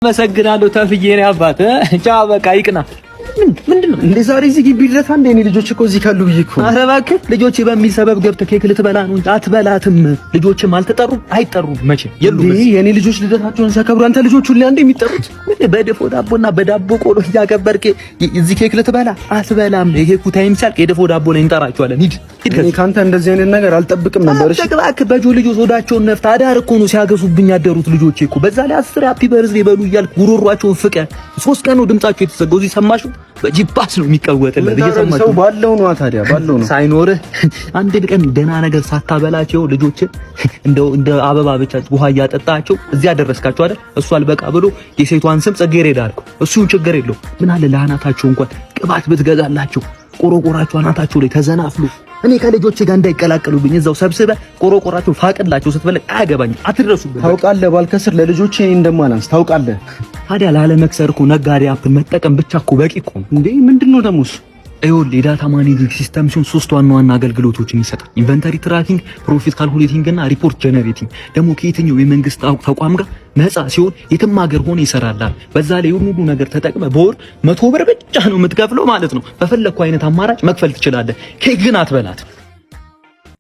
መሰግናለሁ ተፍዬ ነው አባት ቻው በቃ ይቅና። ምንድነው እንዴ ዛሬ እዚህ ግቢ ድረስ አንዴ እኔ ልጆች እኮ እዚህ ካሉ ብዬ እኮ። ኧረ እባክህ ልጆች በሚል ሰበብ ገብተህ ኬክ ልትበላ ነው እንጂ አትበላትም። ልጆችም አልተጠሩም አይጠሩም መቼም የሉም። የኔ ልጆች ልደታቸውን ሲያከብሩ አንተ ልጆቹ ሁሉ አንዴ የሚጠሩት በድፎ ዳቦና በዳቦ ቆሎ እያከበርክ እዚህ ኬክ ልትበላ አትበላም። የኬኩ ታይም ሲያልቅ የድፎ ዳቦ ላይ እንጠራቸዋለን። ሂድ እኔ ካንተ እንደዚህ አይነት ነገር አልጠብቅም ነበር። እሺ እባክህ በጆ ልጆች ሆዳቸውን ነፍታ አዳር እኮ ነው ሲያገሱብኝ ያደሩት ልጆቼ እኮ። በዛ ላይ 10 ሃፒ በርዝዴ በሉ እያልክ ጉሮሯቸውን ፍቀ 3 ቀን ነው ድምጻቸው የተዘጋው። እዚህ ሰማሽው በጂፓስ ነው የሚቀወጥልህ። እየሰማችሁ ሰው ባለው ነው ታዲያ ባለው ነው ሳይኖርህ አንድ ቀን ደህና ነገር ሳታበላቸው ልጆችን እንደ አበባ ብቻ ውሃ እያጠጣቸው እዚህ አደረስካቸው አይደል? እሱ አልበቃ ብሎ የሴቷን ስም ጽጌረዳ አልከው። እሱን ችግር የለው ምን አለ ለአናታቸው እንኳን ቅባት ብትገዛላቸው ቆሮቆራቸው አናታቸው ላይ ተዘናፍሉ። እኔ ከልጆቼ ጋር እንዳይቀላቀሉብኝ እዛው ሰብስበ ቆሮቆራቸው ፋቅላቸው ስትፈልግ አያገባኝም። አትድረሱብኝ። ታውቃለህ ባልከስር ለልጆቼ እኔ እንደማላንስ ታውቃለህ። ታዲያ ላለመክሰር እኮ ነጋዴ አፕን መጠቀም ብቻ እኮ በቂ እኮ ነው እንዴ። ምንድነው ደግሞ እሱ? ይኸውልህ የዳታ ማኔጂንግ ሲስተም ሲሆን 3 ዋና አገልግሎቶችን ይሰጣል። ኢንቨንተሪ ትራኪንግ፣ ፕሮፊት ካልኩሌቲንግ እና ሪፖርት ጀነሬቲንግ። ደግሞ ከየትኛው የመንግስት ተቋም ጋር ነፃ ሲሆን የትም ሀገር ሆነ ይሰራላል። በዛ ላይ ሁሉ ነገር ተጠቅመ በወር 100 ብር ብቻ ነው የምትከፍለው ማለት ነው። በፈለግኩ አይነት አማራጭ መክፈል ትችላለህ። ኬክ ግን አትበላት።